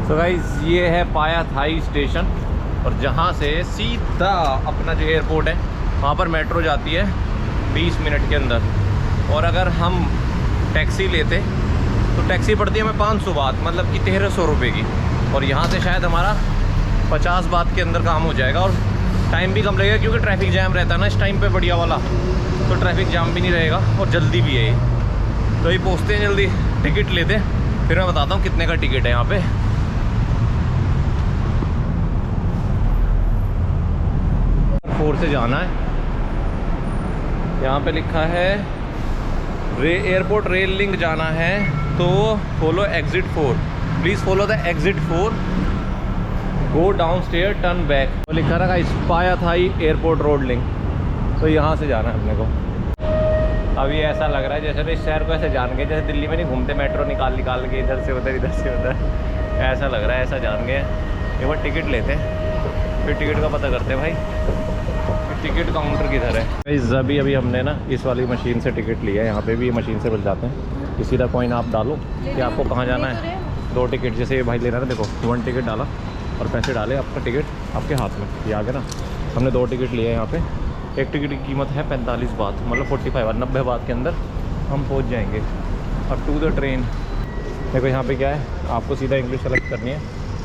तो गाइस ये है पाया थाई स्टेशन और जहाँ से सीधा अपना जो एयरपोर्ट है वहाँ पर मेट्रो जाती है 20 मिनट के अंदर। और अगर हम टैक्सी लेते तो टैक्सी पड़ती है हमें 500 बात, मतलब कि 1300 रुपये की। और यहाँ से शायद हमारा 50 बात के अंदर काम हो जाएगा और टाइम भी कम लगेगा क्योंकि ट्रैफिक जैम रहता है ना इस टाइम पे बढ़िया वाला, तो ट्रैफिक जाम भी नहीं रहेगा और जल्दी भी है ये। तो ये पहुँचते हैं जल्दी, टिकट लेते हैं, फिर मैं बताता हूँ कितने का टिकट है यहाँ पे। फोर से जाना है, यहाँ पे लिखा है एयरपोर्ट रेल लिंक जाना है तो follow exit 4, please follow the exit 4, go down stair turn back. तो लिखा रखा पाया थाई एयरपोर्ट रोड लिंक, तो यहाँ से जाना है अपने को। अभी ऐसा लग रहा है जैसे इस शहर को ऐसे जान गए, जैसे दिल्ली में नहीं घूमते मेट्रो निकाल के इधर से उधर इधर से उधर, ऐसा लग रहा है ऐसा जान गए। एक बार टिकट लेते हैं, फिर टिकट का पता करते हैं भाई टिकट काउंटर किधर है। अभी हमने ना इस वाली मशीन से टिकट लिया है, यहाँ पे भी मशीन से मिल जाते हैं। इसी का कॉइन आप डालो कि आपको कहाँ जाना है, 2 टिकट जैसे भाई ले रहा है, देखो 1 टिकट डाला और पैसे डाले, आपका टिकट आपके हाथ में, ये आ गया ना। हमने 2 टिकट लिए हैं यहाँ पे, एक टिकट की कीमत है 45 बात, मतलब 45 90 बात के अंदर हम पहुँच जाएंगे। अब टू द ट्रेन, देखो यहाँ पे क्या है, आपको सीधा इंग्लिश सेलेक्ट करनी है,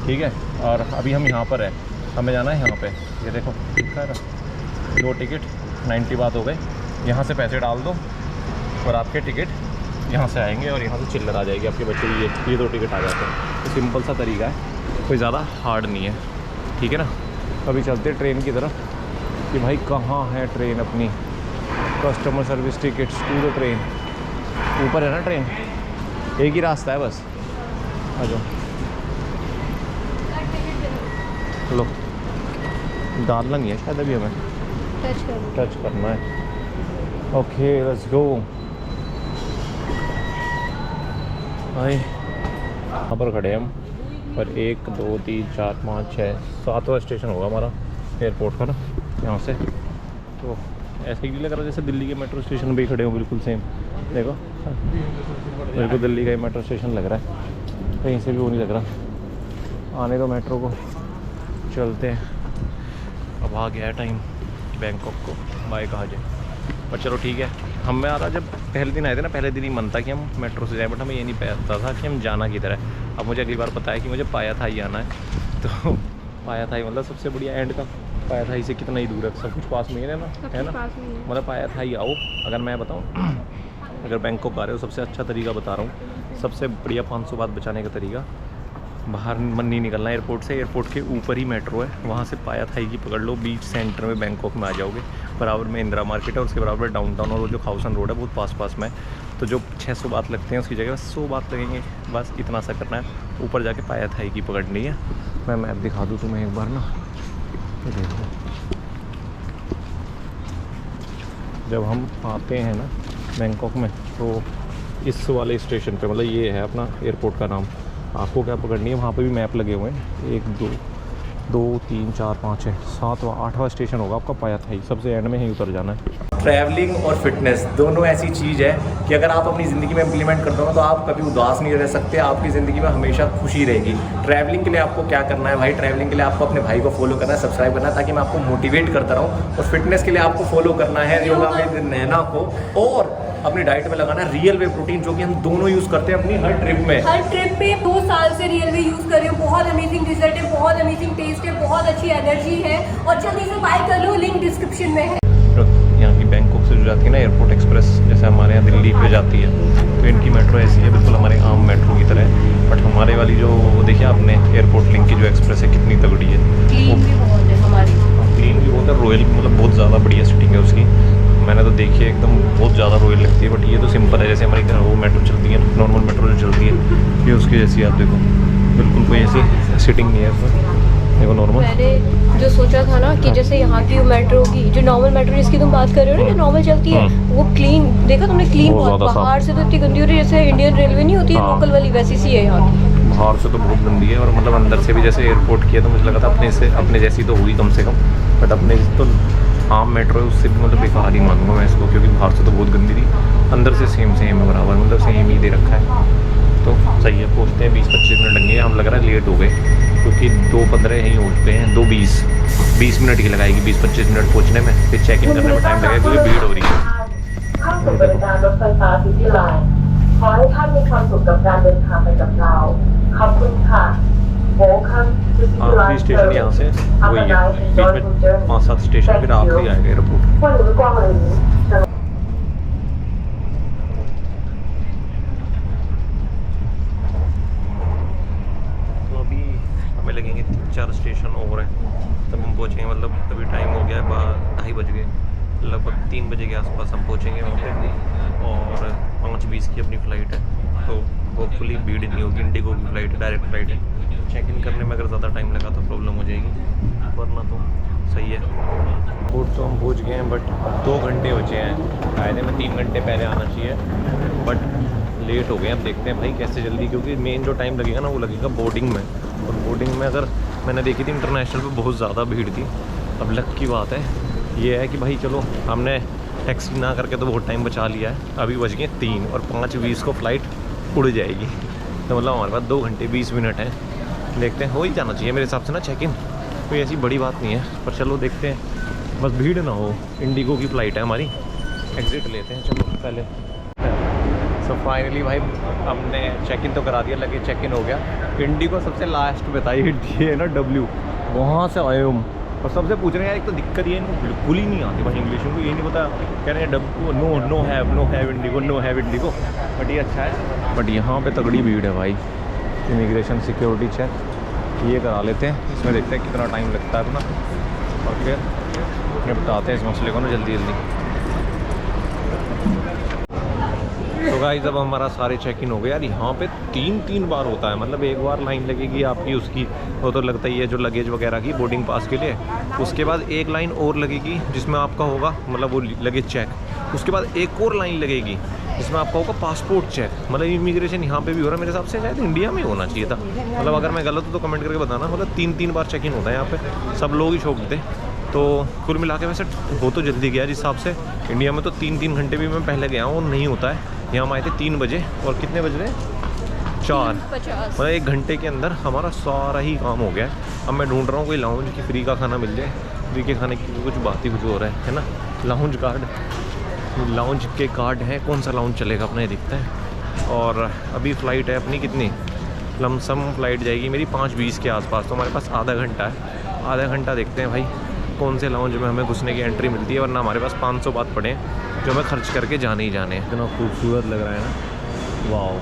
ठीक है। और अभी हम यहाँ पर है, हमें जाना है यहाँ पे, ये देखो लिखा है ना 2 टिकट 90 बात हो गए। यहाँ से पैसे डाल दो और आपके टिकट यहाँ से आएंगे और यहाँ से चिल्लर आ जाएगी आपके बच्चे ये 2 टिकट आ जाते हैं। तो सिंपल सा तरीका है, कोई ज़्यादा हार्ड नहीं है, ठीक है ना। अभी चलते ट्रेन की तरफ कि भाई कहाँ है ट्रेन अपनी। Customer service tickets to the train, ऊपर है ना ट्रेन, एक ही रास्ता है बस, आ जाओ। लो डालना नहीं है शायद अभी, हमें टच करना है। ओके लेट्स गो भाई। यहाँ पर खड़े हैं हम पर 1 2 3 4 5 6 7वां स्टेशन होगा हमारा एयरपोर्ट का ना यहाँ से। तो ऐसे ही लग रहा है जैसे दिल्ली के मेट्रो स्टेशन पे ही खड़े हो, बिल्कुल सेम। देखो बिल्कुल दिल्ली का ही मेट्रो स्टेशन लग रहा है, कहीं से भी वो नहीं लग रहा। आने दो मेट्रो को, चलते हैं। अब आ गया है टाइम बैंकॉक को बाय कहा जाए, पर चलो ठीक है। हमें आ रहा जब पहले दिन आए थे ना, पहले दिन ही मन था कि हम मेट्रो से जाएं, बट हमें ये नहीं पता था कि हम जाना किधर है। अब मुझे अगली बार पता है कि मुझे पाया थाई आना है। तो पाया थाई मतलब सबसे बढ़िया एंड का, पाया थाई से कितना ही दूर है, सब कुछ पास में ही है ना, है ना। मतलब पाया थाई आओ, अगर मैं बताऊँ अगर बैंकॉक आ रहे हो, सबसे अच्छा तरीका बता रहा हूँ, सबसे बढ़िया 500 बात बचाने का तरीका, बाहर मन नहीं निकलना एयरपोर्ट से। एयरपोर्ट के ऊपर ही मेट्रो है, वहाँ से पाया थाई की पकड़ लो, बीच सेंटर में बैंकॉक में आ जाओगे। बराबर में इंदिरा मार्केट है, उसके बराबर डाउनटाउन और वो जो खाउसन रोड है बहुत पास में। तो जो 600 बात लगते हैं उसकी जगह 100 बात लगेंगे, बस इतना सा करना है। ऊपर जाके पाया थाई की पकड़नी है। मैं मैप दिखा दूँ तुम्हें एक बार ना, देखो जब हम आते हैं ना बैंकॉक में, तो इस वाले स्टेशन पे, मतलब ये है अपना एयरपोर्ट का नाम, आपको क्या पकड़नी है। वहाँ पे भी मैप लगे हुए हैं, 1 2 3 4 5 6 7वां 8वां स्टेशन होगा आपका पाया थाई, सबसे एंड में ही उतर जाना है। ट्रैवलिंग और फिटनेस दोनों ऐसी चीज़ है कि अगर आप अपनी ज़िंदगी में इम्प्लीमेंट करते हो तो आप कभी उदास नहीं रह सकते, आपकी ज़िंदगी में हमेशा खुशी रहेगी। ट्रैवलिंग के लिए आपको क्या करना है भाई, ट्रैवलिंग के लिए आपको अपने भाई को फॉलो करना है, सब्सक्राइब करना है, ताकि मैं आपको मोटिवेट करता रहूँ। और फिटनेस के लिए आपको फॉलो करना है योगा में नैना को, और अपनी डाइट में लगाना है रियल वे प्रोटीन, जो कि हम दोनों यूज़ करते हैं अपनी हर ट्रिप में। 2 साल से रियल वे यूज़ कर रही हूँ, बहुत अमेजिंग रिजल्ट है, बहुत अमेजिंग टेस्ट है, बहुत अच्छी एनर्जी है, और जल्दी से बाय कर लो, लिंक डिस्क्रिप्शन में है। यहाँ की बैंकॉक से जो जाती है ना एयरपोर्ट एक्सप्रेस, जैसे हमारे यहाँ दिल्ली पे जाती है, तो इनकी मेट्रो ऐसी है बिल्कुल हमारे आम मेट्रो की तरह है। बट हमारे वाली जो वो देखिए आपने एयरपोर्ट लिंक की जो एक्सप्रेस है कितनी तगड़ी है, क्लीन भी बहुत है हमारी, क्लीन भी बहुत है, रॉयल मतलब बहुत ज़्यादा बढ़िया सीटिंग है उसकी। मैंने तो देखी है एकदम बहुत ज़्यादा रॉयल लगती है। बट ये तो सिंपल है, जैसे हमारी वो मेट्रो चलती है नॉर्मल मेट्रो जो चलती है, ये उसकी जैसी आप देखो, बिल्कुल कोई ऐसी सीटिंग नहीं है इसमें, देखो नॉर्मल। मैंने जो सोचा था ना कि जैसे यहाँ की मेट्रो की जो नॉर्मल मेट्रो जिसकी तुम बात कर रहे हो ना, जो नॉर्मल चलती है, वो क्लीन देखा तुमने, क्लीन बहुत, बाहर से तो इतनी गंदी हो रही है, जैसे इंडियन रेलवे नहीं होती है लोकल वाली, वैसी सी है यहाँ की। बाहर से तो बहुत गंदी है, और मतलब अंदर से भी जैसे एयरपोर्ट की है, तो मुझे लगा था अपने जैसी तो होगी कम से कम, बट अपने तो आम मेट्रो है उससे भी मतलब बेकार ही मानूंगा मैं इसको, क्योंकि बाहर से तो बहुत गंदी थी, अंदर से सेम है बराबर, मतलब सेम ही दे रखा है। तो सही है, पहुँचते हैं 20-25 मिनट लगेंगे, हम लग रहा है लेट हो गए, क्योंकि 2:15 यहीं उठ पे हैं, 2:20 मिनट ही लगाएगी, 20-25 मिनट पहुँचने में, फिर चेक इन करने में टाइम लगेगा क्योंकि भीड़ हो रही है। เข้าสู่บริการรถไฟฟ้าซิตี้ไลน์ขอให้ท่านมีความสุขกับการเดินทางไปกับเราขอบคุณค่ะ Welcome to City आखिरी Line स्टेशन यहाँ से वही है, बीच में 5-7 स्टेशन, फिर आखिरी आएगा एयरपोर्ट। วันนี้กว้างเลย तो अभी हमें लगेंगे 3-4 स्टेशन और हैं, तब हम पहुँचेंगे। मतलब अभी टाइम हो गया है 2:30 बज गए, लगभग 3 बजे के आसपास हम पहुँचेंगे वहाँ पे, और 5:20 की अपनी फ़्लाइट है, तो होपफुली भीड़ नहीं होगी। इंडिगो की फ़्लाइट है, डायरेक्ट फ़्लाइट है। चेक इन करने में अगर ज़्यादा टाइम लगा तो प्रॉब्लम हो जाएगी, वरना तो सही है। एयरपोर्ट तो हम पहुँच गए हैं, बट 2 घंटे बचे हैं। कायदे में 3 घंटे पहले आना चाहिए, बट लेट हो गए। अब देखते हैं भाई कैसे जल्दी, क्योंकि मेन जो टाइम लगेगा ना वो लगेगा बोर्डिंग में, और बोर्डिंग में अगर मैंने देखी थी इंटरनेशनल पे बहुत ज़्यादा भीड़ थी। अब लक की बात है ये है कि भाई चलो हमने टैक्सी ना करके तो बहुत टाइम बचा लिया है। अभी बज गए 3 और 5:20 को फ़्लाइट उड़ जाएगी, तो मतलब हमारे पास 2 घंटे 20 मिनट हैं। देखते हैं, हो ही जाना चाहिए मेरे हिसाब से ना चेक इन, कोई ऐसी बड़ी बात नहीं है, पर चलो देखते हैं, बस भीड़ ना हो। इंडिगो की फ़्लाइट है हमारी, एग्ज़िट लेते हैं चलो पहले। सो फाइनली भाई हमने चेक इन तो करा दिया, लगे चेक इन हो गया। इंडिगो सबसे लास्ट में था, ये है ना W, वहाँ से आए हम, और सबसे पूछ रहे हैं। एक तो दिक्कत ये इनको बिल्कुल ही नहीं आती भाई इंग्लिश, उनको ये नहीं पता, कह रहे हैं नो हैव इंडिगो, बट ये अच्छा है। बट यहाँ पे तगड़ी भीड़ है भाई, इमिग्रेशन सिक्योरिटी चेक ये करा लेते हैं, इसमें देखते हैं कितना टाइम लगता है अपना, और फिर निपटाते हैं इस मसले को ना जल्दी जल्दी। तो गाइस अब हमारा सारे चेक इन हो गए यार। यहाँ पे 3 बार होता है, मतलब एक बार लाइन लगेगी आपकी उसकी, वो तो लगता ही है जो लगेज वगैरह की बोर्डिंग पास के लिए, उसके बाद एक लाइन और लगेगी जिसमें आपका होगा मतलब वो लगेज चेक, उसके बाद एक और लाइन लगेगी जिसमें आपका होगा पासपोर्ट चेक। मतलब इमिग्रेशन यहाँ पे भी हो रहा है, मेरे हिसाब से शायद इंडिया में होना चाहिए था, मतलब अगर मैं गलत हूँ तो कमेंट करके बताना। मतलब 3 बार चेक इन होता है यहाँ पे, सब लोग ही शौक थे। तो कुल मिला के वैसे हो तो जल्दी गया जिस हिसाब से, इंडिया में तो 3 घंटे भी मैं पहले गया हूँ और नहीं होता है। यहाँ हम आए थे 3 बजे, और कितने बज रहे हैं 4, मतलब 1 घंटे के अंदर हमारा सारा ही काम हो गया है। अब मैं ढूंढ रहा हूँ कोई लाउंज की फ्री का खाना मिल जाए, फ्री के खाने की कुछ बात ही कुछ हो रहा है ना। लाउंज के कार्ड हैं, कौन सा लाउंज चलेगा अपना ये दिखता है। और अभी फ़्लाइट है अपनी कितनी, लमसम फ़्लाइट जाएगी मेरी 5:20 के आसपास, तो हमारे पास आधा घंटा है। आधा घंटा देखते हैं भाई कौन से लाउंज में हमें घुसने की एंट्री मिलती है, वरना हमारे पास 500 बात पड़े हैं जो हमें खर्च करके जाने ही जाने हैं। इतना खूबसूरत लग रहा है ना, वाह।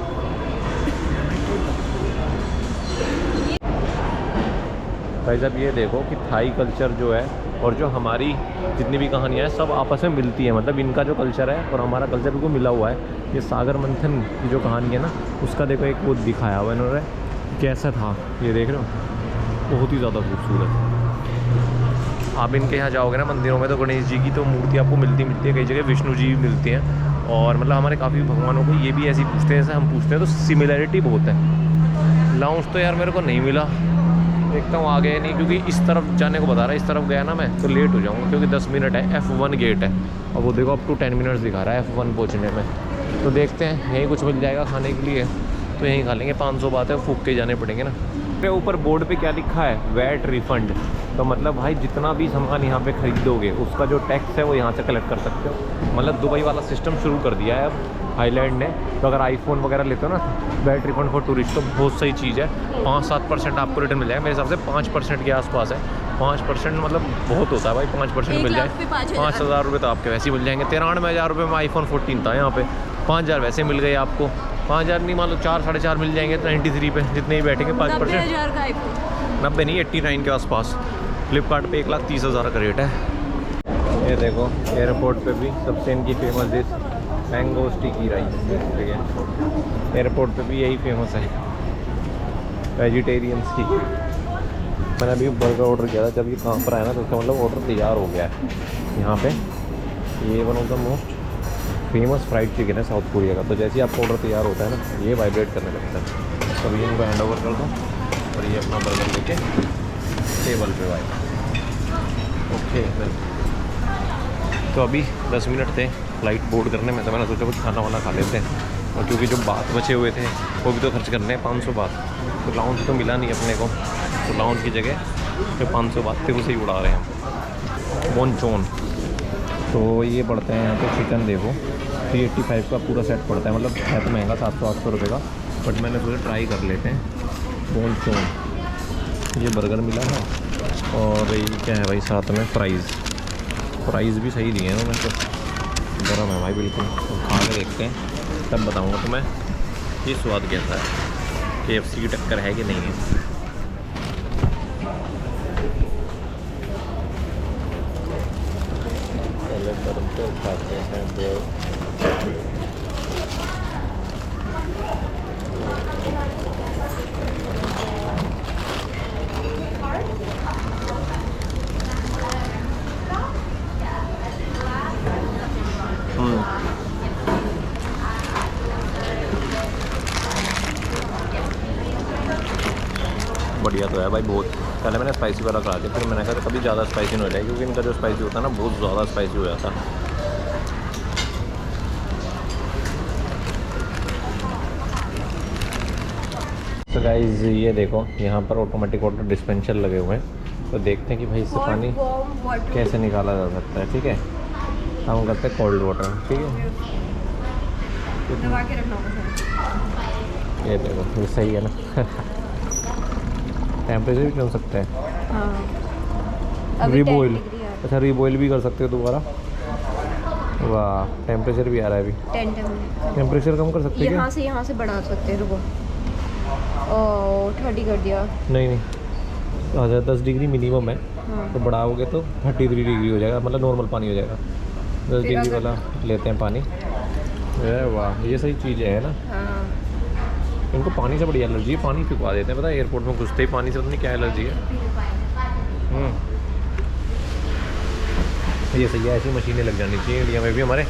भाई साहब ये देखो कि थाई कल्चर जो है और जो हमारी जितनी भी कहानियाँ हैं सब आपस में मिलती है। मतलब इनका जो कल्चर है और हमारा कल्चर बिल्कुल मिला हुआ है। ये सागर मंथन की जो कहानी है ना, उसका देखो एक वो दिखाया हुआ इन्होंने, कैसा था ये देख रहे हो, बहुत ही ज़्यादा खूबसूरत। आप इनके यहाँ जाओगे ना मंदिरों में तो गणेश जी की तो मूर्ति आपको मिलती है, कई जगह विष्णु जी मिलती हैं, और मतलब हमारे काफ़ी भगवानों को ये भी ऐसे ही पूछते हैं जैसे हम पूछते हैं, तो सिमिलैरिटी बहुत है। लाउंज तो यार मेरे को नहीं मिला, देखता हूँ आगे नहीं, क्योंकि इस तरफ जाने को बता रहा है, इस तरफ गया ना मैं तो लेट हो जाऊँगा, क्योंकि 10 मिनट है। F1 गेट है और वो देखो अप टू 10 मिनट्स दिखा रहा है F1 पहुँचने में। तो देखते हैं यहीं कुछ मिल जाएगा खाने के लिए तो यहीं खा लेंगे, 500 बात है, फूक के जाने पड़ेंगे ना। मेरे ऊपर बोर्ड पे क्या लिखा है, वैट रिफंड, तो मतलब भाई जितना भी सामान यहाँ पे खरीदोगे उसका जो टैक्स है वो यहाँ से कलेक्ट कर सकते हो। मतलब दुबई वाला सिस्टम शुरू कर दिया है अब थाईलैंड ने। तो अगर आईफोन वगैरह लेते हो ना, वैट रिफंड फॉर टूरिस्ट, तो बहुत सही चीज़ है। 5-7% आपको रिटर्न मिल जाएगा, मेरे हिसाब से 5% के आसपास है। 5% मतलब बहुत होता है भाई, 5% मिल जाए, 5,000 रुपये तो आपके वैसे ही मिल जाएंगे। 93,000 रुपये में आईफोन 14 था यहाँ पे, 5,000 वैसे मिल गए आपको, 5,000 नहीं मान लो 4-4.5 मिल जाएंगे 93 पे, जितने ही बैठेंगे 5%। 90 नहीं 89 के आसपास। फ्लिपकार्ट पे 1,30,000 का रेट है। ये देखो एयरपोर्ट पे भी सबसे इनकी famous dish mango sticky rice, airport पे भी यही फेमस है वेजिटेरियंस की। मैंने अभी बर्गर ऑर्डर किया था, जब ये कहाँ पर आया ना तो उसका मतलब ऑर्डर तैयार हो गया है यहाँ पे। ये one of the most famous fried chicken है साउथ कोरिया का। तो जैसे ही आपका ऑर्डर तैयार होता है ना, ये वाइब्रेट करने लगता है। तो ये इनको हैंड ओवर कर दो और ये अपना बर्गर लेके टेबल पे भाई। ओके तो अभी 10 मिनट थे फ़्लाइट बोर्ड करने में, तो मैंने सोचा कुछ खाना वाना खा लेते हैं। और क्योंकि जो बात बचे हुए थे वो भी तो खर्च करने हैं 500 बात, तो लाउंज तो मिला नहीं अपने को, तो लाउंज की जगह जो 500 बात थे उसे ही उड़ा रहे हैं हम। बोनचोन तो ये पड़ते हैं यहाँ पे, चिकन देखो 385 का पूरा सेट पड़ता है, मतलब है तो महंगा 700-800 रुपये का, बट मैंने सोचा ट्राई कर लेते हैं। बोनचोन, ये बर्गर मिला है और ये क्या है भाई साथ में फ्राइज़ भी सही दिए हैं उन्होंने, तो गर्म है भाई बिल्कुल। तो खा के देखते हैं तब बताऊँगा तुम्हें ये स्वाद कैसा है, KFC की टक्कर है कि नहीं है। पहले बर्गर खाते हैं ब्रेड। बढ़िया तो है भाई बहुत। पहले मैंने स्पाइसी वाला खा दिया, फिर मैंने कहा कभी ज़्यादा स्पाइसी नहीं हो जाए, क्योंकि इनका जो स्पाइसी होता है ना बहुत ज़्यादा स्पाइसी हो जाता है। तो गाइस ये देखो यहाँ पर ऑटोमेटिक वाटर डिस्पेंसर लगे हुए हैं, तो देखते हैं कि भाई इससे पानी कैसे निकाला जा सकता है। ठीक है, हम करते हैं कोल्ड वाटर। ठीक है, दबा के रखना होगा। ये देखो ये सही है ना। टेम्परेचर भी कर सकते हैं। हाँ, रीबॉयल, अच्छा रीबॉयल भी कर सकते हो दोबारा। वाह, टेम्परेचर भी आ रहा है अभी। टेम्परेचर कम कर सकते हैं क्या? यहाँ से बढ़ा सकते हैं। रुको, 30 कर दिया। नहीं 10 डिग्री मिनिमम है। हाँ। तो बढ़ाओगे तो 33 डिग्री हो जाएगा, मतलब नॉर्मल पानी हो जाएगा। 10 डिग्री वाला लेते हैं पानी। वाह, ये सही चीज़ है ना। हाँ। इनको पानी से बड़ी एलर्जी है, पानी पिघवा देते हैं, पता है एयरपोर्ट में घुसते ही पानी से पता नहीं क्या एलर्जी है। ये सही है, ऐसी मशीनें लग जानी चाहिए इंडिया में भी, हमारे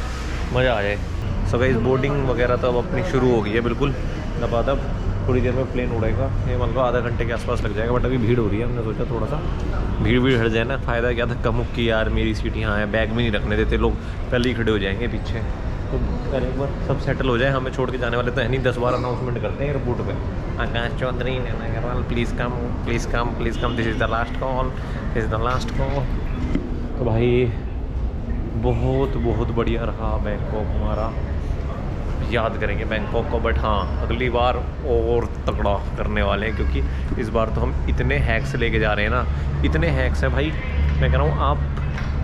मज़ा आ जाए। सो गाइस बोर्डिंग वगैरह तो अब अपनी शुरू हो गई है बिल्कुल। अब थोड़ी देर में प्लेन उड़ेगा, ये मान लो आधा घंटे के आसपास लग जाएगा, बट अभी भीड़ हो रही है। हमने सोचा थोड़ा सा भीड़ हट जाए ना, फ़ायदा क्या धक्का मुक्की, यार मेरी सीट यहाँ है, बैग भी नहीं रखने देते लोग, पहले ही खड़े हो जाएंगे पीछे। तो पहले एक बार सब सेटल हो जाए, हमें छोड़ के जाने वाले तो है नहीं, 10 बार अनाउंसमेंट करते हैं एयरपोर्ट पे, Aakash Chaudhary Naina Agarwal please come please come please come, this is the last call, this is the last call. तो भाई बहुत बहुत बढ़िया रहा बैंकॉक हमारा, याद करेंगे बैंकॉक को, बट हाँ अगली बार और तगड़ा करने वाले हैं, क्योंकि इस बार तो हम इतने हैक्स लेके जा रहे हैं ना, इतने हैक्स हैं भाई, मैं कह रहा हूँ आप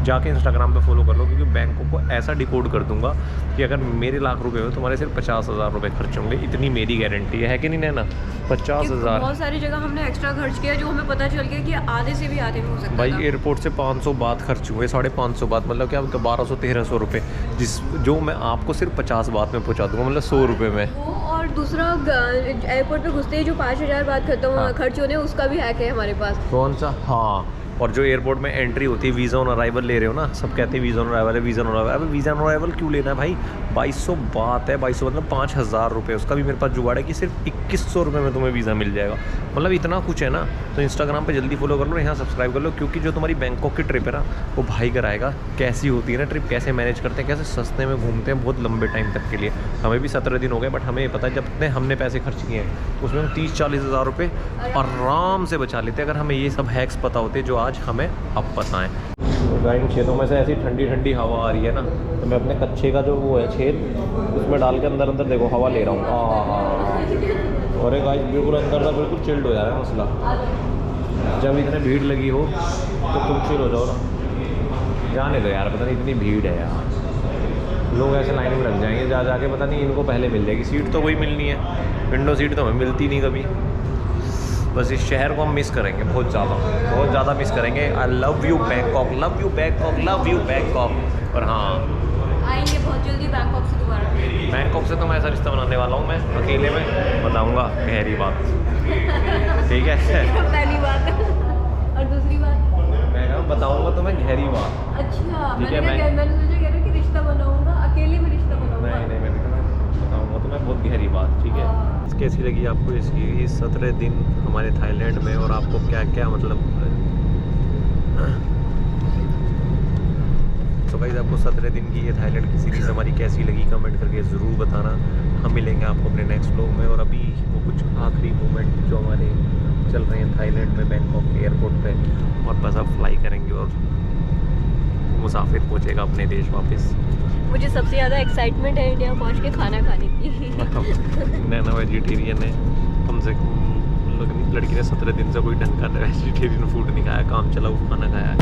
जाके इंस्टाग्राम पे फॉलो कर लो, क्योंकि बैंकॉक को ऐसा डिकोड कर दूंगा कि अगर मेरे लाख रुपए हो तुम्हारे सिर्फ 50,000 रुपये खर्च होंगे, इतनी मेरी गारंटी है कि नहीं नैना? 50,000। बहुत सारी जगह हमने एक्स्ट्रा खर्च किया जो हमें पता चल गया कि आधे से भी आधे में हो सकता भाई था। एयरपोर्ट से 500 बात खर्च हुए, 550 बात, मतलब क्या 1200-1300 रुपये, जो मैं आपको सिर्फ 50 बात में पहुँचा दूँगा, मतलब 100 रुपये में। और दूसरा एयरपोर्ट पे घुसते ही जो 5,000 बात खर्च होने, उसका भी हैक है हमारे पास। कौन सा? हाँ, और जो एयरपोर्ट में एंट्री होती है, वीज़ा ऑन अराइवल ले रहे हो ना, सब कहते हैं वीज़ा ऑन अराइवल है, वीज़ा ऑन अराइवल। अबे वीज़ा ऑन अराइवल क्यों लेना है भाई? 2200 बात है, 2200 मतलब 5,000 रुपये, उसका भी मेरे पास जुगाड़ है कि सिर्फ 2100 रुपये में तुम्हें वीज़ा मिल जाएगा। मतलब इतना कुछ है ना, तो इंस्टाग्राम पे जल्दी फॉलो कर लो, यहाँ सब्सक्राइब कर लो, क्योंकि जो तुम्हारी बैंकॉक की ट्रिप है ना, वो भाई कराएगा कैसी होती है ना ट्रिप, कैसे मैनेज करते हैं, कैसे सस्ते में घूमते हैं बहुत लंबे टाइम तक के लिए। हमें भी 17 दिन हो गए, बट हमें ये पता है जब तक हमने पैसे खर्च किए हैं उसमें हम 30-40 हज़ार रुपये आराम से बचा लेते, अगर हमें ये सब हैक्स पता होते जो आज हमें अब पता है। तो इन छेदों में से ऐसी ठंडी ठंडी हवा आ रही है ना, तो मैं अपने कच्चे का जो वो है छेद, उसमें डाल के अंदर अंदर देखो हवा ले रहा हूँ। अरे गाइस बिल्कुल अंदर का बिल्कुल चिल्ड हो जा रहा है मसला। जब इतने भीड़ लगी हो तो तुम चिल हो जाओ ना, जाने दो यार, पता नहीं इतनी भीड़ है यार, लोग ऐसे लाइन में लग जाएंगे जा जाके, पता नहीं इनको पहले मिल जाएगी सीट, तो वही मिलनी है, विंडो सीट तो हमें मिलती नहीं कभी। बस इस शहर को हम मिस करेंगे बहुत ज़्यादा मिस करेंगे। I love you Bangkok, love you Bangkok, love you Bangkok. और हाँ आएंगे बहुत जल्दी बैंकॉक से दोबारा। बैंकॉक से तो मैं ऐसा रिश्ता बनाने वाला हूँ, मैं अकेले में बताऊँगा गहरी बात, ठीक है? पहली बात। और दूसरी बात मैं बताऊँगा तो मैं गहरी बात। अच्छा, ठीक है, मैंने सोचा कह रहा कि रिश्ता बनाऊंगा, अकेले में रिश्ता बनाऊंगा। नहीं मैं बताऊँगा तो मैं बहुत गहरी बात, ठीक है? कैसी लगी आपको इसकी 17 दिन हमारे थाईलैंड में, और आपको क्या क्या मतलब तो गाइस आपको 17 दिन की ये थाईलैंड की सीरीज़ हमारी कैसी लगी कमेंट करके ज़रूर बताना। हम मिलेंगे आपको अपने नेक्स्ट व्लॉग में। और अभी वो कुछ आखिरी मोमेंट जो हमारे चल रहे हैं थाईलैंड में बैंकॉक के एयरपोर्ट पे, और बस अब फ्लाई करेंगे और मुसाफिर पहुँचेगा अपने देश वापस। मुझे सबसे ज़्यादा एक्साइटमेंट है इंडिया पहुंच के खाना खाने की। नैना वेजिटेरियन है, कम से कम लड़की ने 17 दिन से कोई ढंग का वेजिटेरियन फूड नहीं खाया, काम चला वो खाना खाया है।